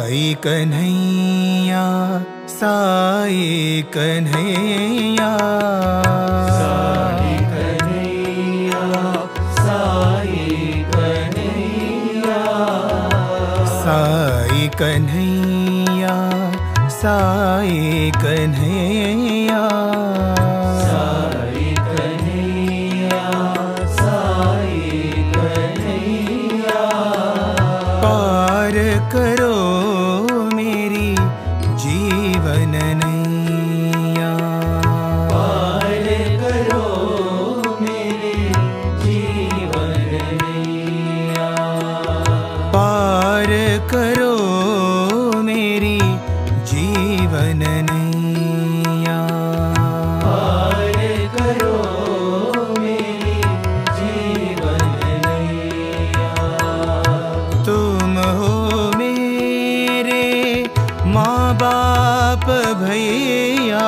साई कन्हैया साई कन्हैया साई कन्हैया साई कन्हैया साई कन्हैया साई कन्हैया साई कन्हैया साई कन्हैया पार करो मेरी जीवन नैया पार करो मेरे जीवन नैया पार करो मेरी जीवन नैया पार करो मेरी जीवन नैया तुम हो मेरे माँ बाप भैया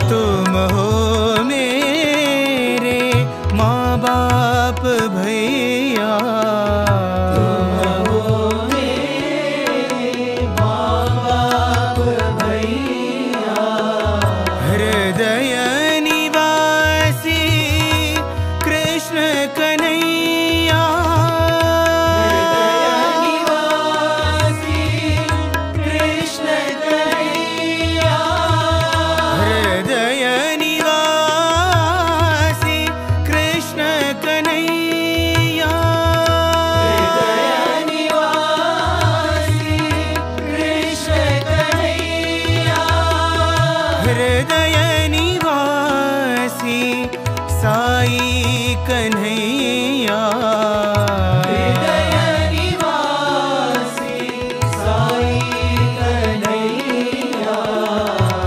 तुम हो मेरे माँ बाप भैया हृदय निवासी कृष्ण कन्हैया हृदय निवासी कृष्ण कन्हैया हृदय निवासी साई कन्हैया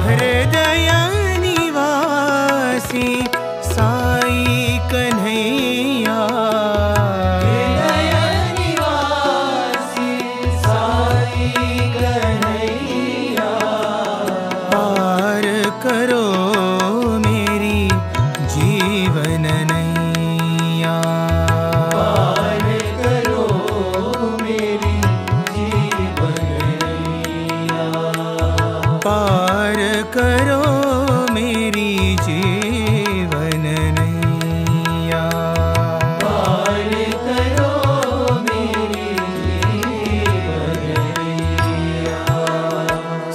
हृदय निवासी साई कन्हैया पार करो मेरी जीवन नैया पार करो मेरी जीवन नैया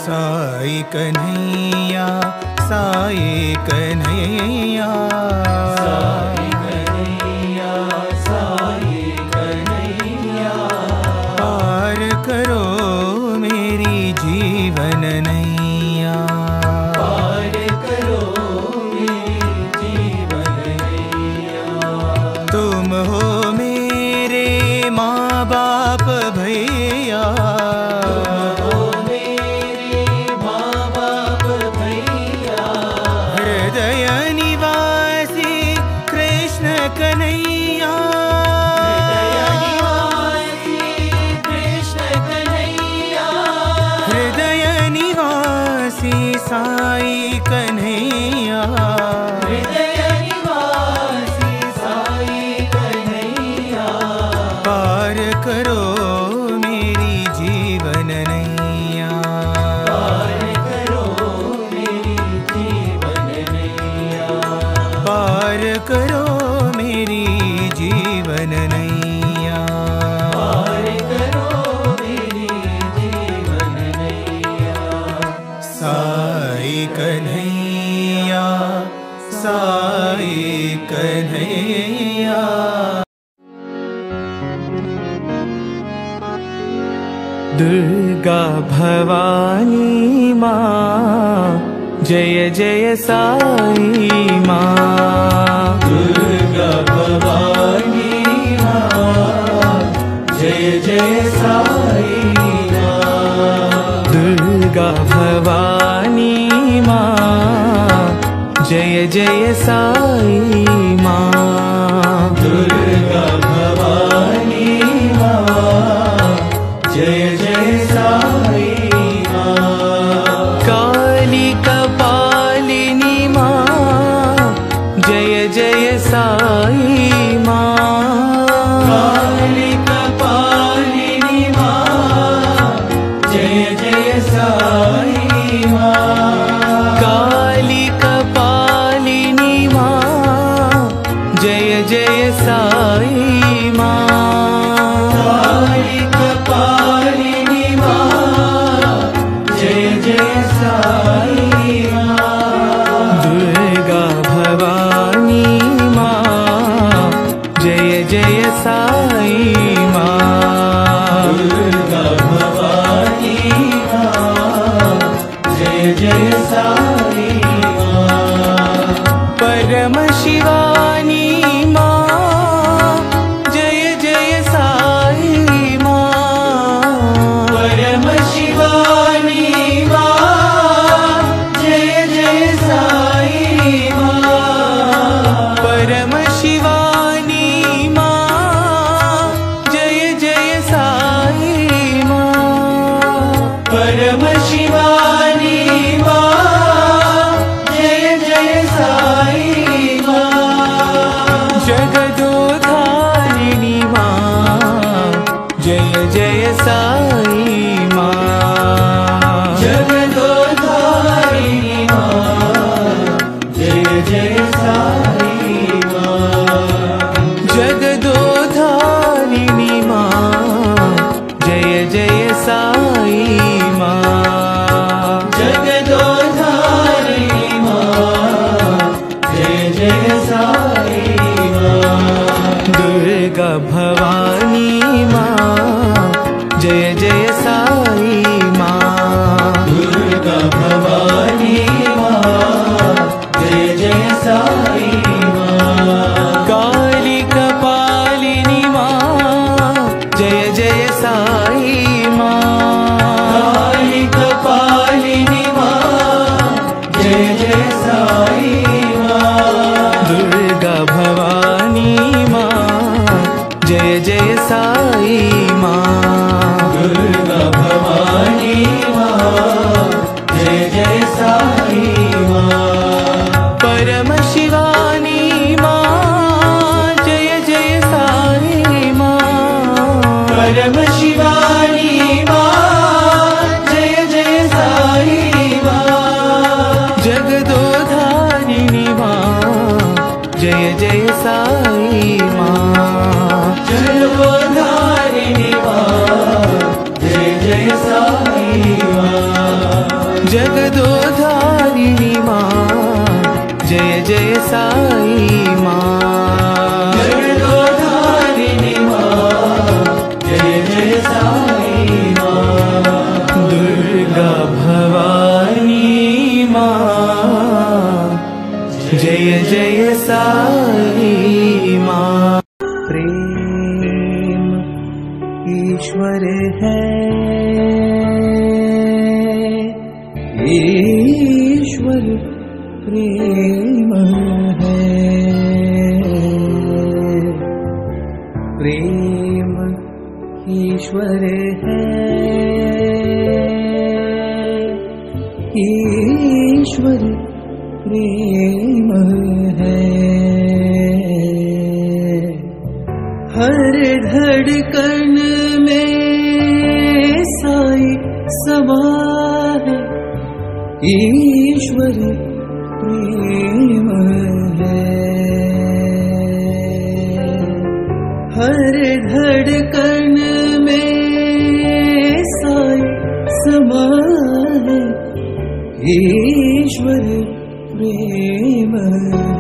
साई कन्हैया साई कन्हैया पार करो मेरी जीवन नैया तुम हो मेरे माँ बाप भैया हृदय निवासी कृष्ण कन्हैया हृदय निवासी साई कन्हैया पार करो मेरी जीवन नैया पार करो मेरी जीवन नैया साई कन्हैया साई कन्हैया दुर्गा भवानी माँ जय जय साई माँ दुर्गा भवानी माँ जय जय साई माँ दुर्गा भवानी माँ जय जय साई माँ दुर्गा भवानी माँ जय जय साई माँ काली कपालिनी माँ जय जय जय साई माँ। काली कपालिनी माँ, जय जय साई माँ। काली कपालिनी माँ, जय जय साई माँ। काली कपालिनी माँ, जय जय साई माँ। दुर्गा भवानी माँ, जय जय साई माँ। दुर्गा भवानी माँ, जय जय साई माँ। परम शिवानी माँ, जय जय साई माँ। परम शिवानी माँ, जय जय साई माँ। परम शिवानी माँ, जय जय साई माँ। परम शिवानी माँ, जय जय साई माँ। जगदोधारिणी माँ, जय जय साई माँ। जगदोधारिणी माँ, जय जय साई माँ। जगदोधारिणी माँ, जय जय साई माँ। जगदोधारिणी माँ, जय जय साई माँ। दुर्गा भवानी माँ, जय जय साई माँ। दुर्गा भवानी माँ, जय जय साई माँ। काली कपालिनी माँ, जय जय साई माँ। काली कपालिनी माँ, जय जय साई माँ। दुर्गा भवानी माँ, जय जय साई माँ। दुर्गा भवानी माँ, जय जय साई माँ। परम शिवानी माँ, जय जय साई माँ। परम शिवानी माँ, जय जय साई माँ। जगदोधारिणी माँ, जय जय साई माँ। जगदोधारिणी माँ, जय जय साई माँ। जगदोधारिणी माँ, जय जय साई माँ। जगदोधारिणी माँ, जय जय साई माँ। दुर्गा भवानी माँ, जय जय साई माँ। प्रेम ईश्वर है, ईश्वर प्रेम है। प्रेम ईश्वर है, ईश्वर प्रेम है। हर धड़कन में साई समा है, ईश्वर प्रेम है। हर धड़कन में साई समा है, ईश्वर प्रेम है।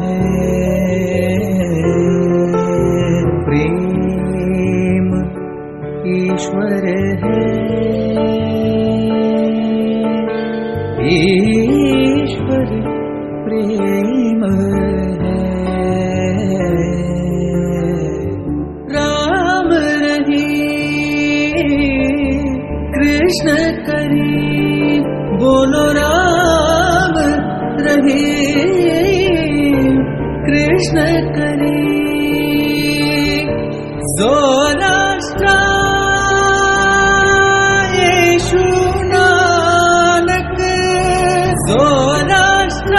प्रेम ईश्वर है, ईश्वर प्रेम है। राम रही कृष्ण करी, बोलो राम रही कृष्ण करी। ज़ोराष्ट्र येशु नानक, ज़ोराष्ट्र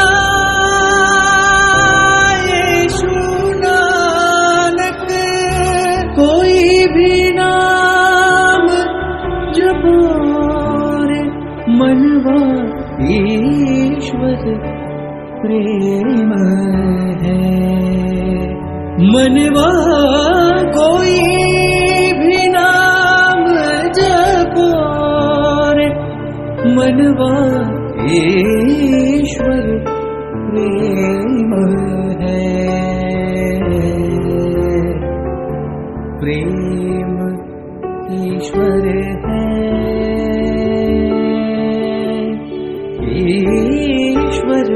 येशु ईश्वर प्रेम है। मनवा कोई भी नाम जपो रे, मनवा ईश्वर प्रेम है। प्रेम ईश्वर है, ईश्वर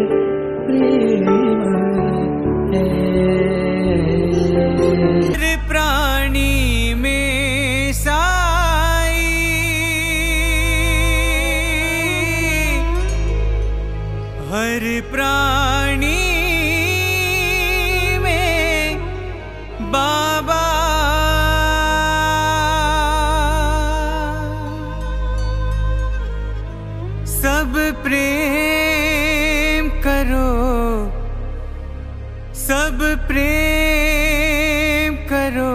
प्रेम है। हर प्राणी में साई, हर प्राणी में बाबा, सब प्रेम करो, सब प्रेम करो,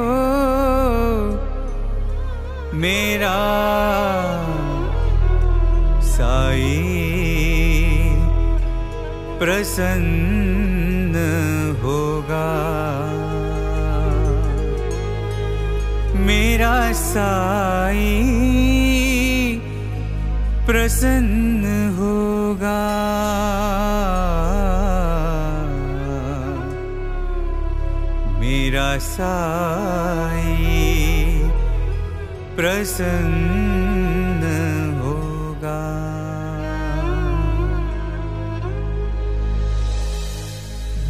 मेरा साई प्रसन्न होगा, मेरा साई प्रसन्न होगा। मेरा साई प्रसन्न होगा।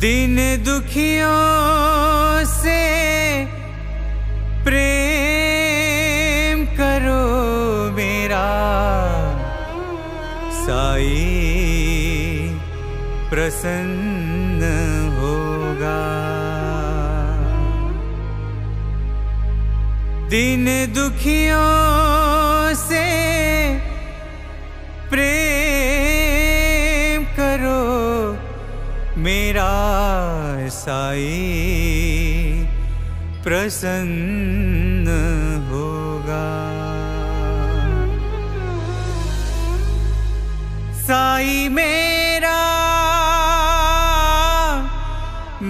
दिन दुखियों से प्रेम करो, मेरा साई प्रसन्न होगा। दिन दुखियों से प्रेम करो, मेरा साई प्रसन्न होगा। साई मेरा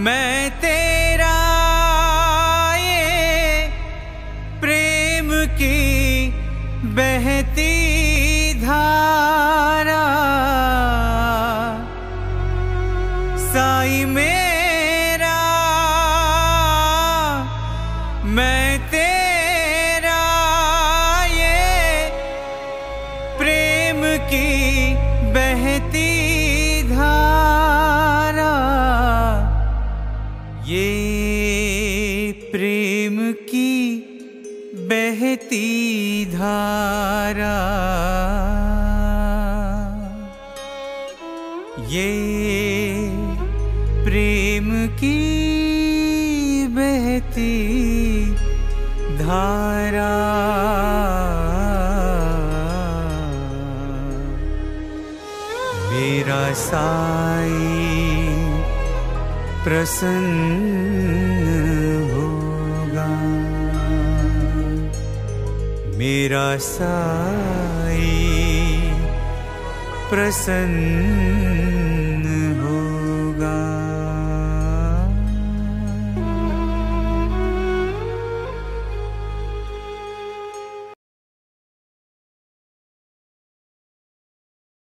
मैं तेरा, ये प्रेम की बहती धारा। साई मेरा मैं तेरा, ये प्रेम की बहती धारा। ये प्रेम की बहती धारा, ये प्रेम की बहती धारा। मेरा साई प्रसन्न होगा, मेरा साई प्रसन्न